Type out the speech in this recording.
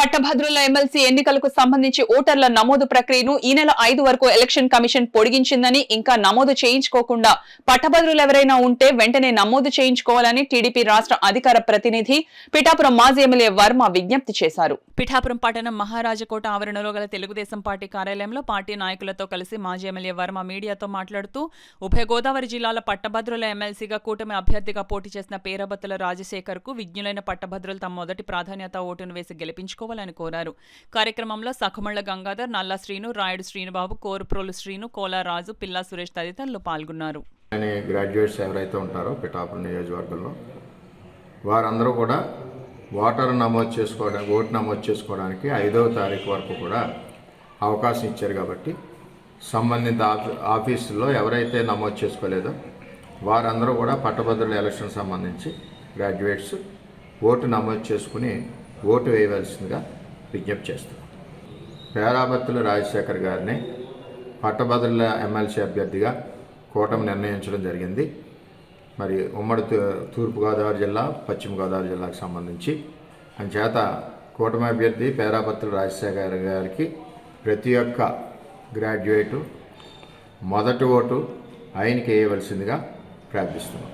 పట్టభద్రుల ఎమ్మెల్సీ ఎన్నికలకు సంబంధించి ఓటర్ల నమోదు ప్రక్రియను ఈ నెల 5 వరకు ఎలక్షన్ కమిషన్ పొడిగించిందని, ఇంకా నమోదు చేయించుకోకుండా పట్టభద్రులు ఎవరైనా ఉంటే వెంటనే నమోదు చేయించుకోవాలని టీడీపీ రాష్ట్ర అధికార ప్రతినిధి పిఠాపురం మాజీ ఎమ్మెల్యే వర్మ విజ్ఞప్తి చేశారు. పిఠాపురం పట్టణం మహారాజకోట ఆవరణలో గల తెలుగుదేశం పార్టీ కార్యాలయంలో పార్టీ నాయకులతో కలిసి మాజీ ఎమ్మెల్యే వర్మ మీడియాతో మాట్లాడుతూ ఉభయ గోదావరి జిల్లాల పట్టభద్రుల ఎమ్మెల్సీగా కూటమి అభ్యర్థిగా పోటీ చేసిన పేరబత్తుల రాజశేఖర్ కు విజ్ఞులైన పట్టభద్రులు తమ మొదటి ప్రాధాన్యత ఓటును వేసి గెలిపించుకోవాలని కోరారు. కార్యక్రమంలో సఖమళ్ల గంగాధర్, నల్లా శ్రీను, రాయుడు శ్రీనుబాబు, కోరుప్రోలు శ్రీను, కోలా రాజు, పిల్లా సురేష్ తదితరులు పాల్గొన్నారు. గ్రాడ్యుయేట్స్ ఎవరైతే ఉంటారో పిఠాపురం నియోజకవర్గంలో వారందరూ కూడా ఓటు నమోదు చేసుకోవడానికి 5వ తారీఖు వరకు కూడా అవకాశం ఇచ్చారు. కాబట్టి సంబంధిత ఆఫీసుల్లో ఎవరైతే నమోదు చేసుకోలేదో వారందరూ కూడా పట్టభద్రుల ఎలక్షన్ సంబంధించి గ్రాడ్యుయేట్స్ ఓటు నమోదు చేసుకుని ఓటు వేయవలసిందిగా విజ్ఞప్తి చేస్తారు. పేరాబత్తుల రాజశేఖర్ గారిని పట్టభద్రుల ఎమ్మెల్సీ అభ్యర్థిగా కూటమి నిర్ణయించడం జరిగింది. మరి ఉమ్మడి తూర్పుగోదావరి జిల్లా, పశ్చిమ గోదావరి జిల్లాకు సంబంధించి అంచేత కూటమి అభ్యర్థి పేరాబత్తుల రాజశేఖర్ గారికి ప్రతి ఒక్క గ్రాడ్యుయేటు మొదటి ఓటు ఆయనకి వేయవలసిందిగా ప్రార్థిస్తున్నాం.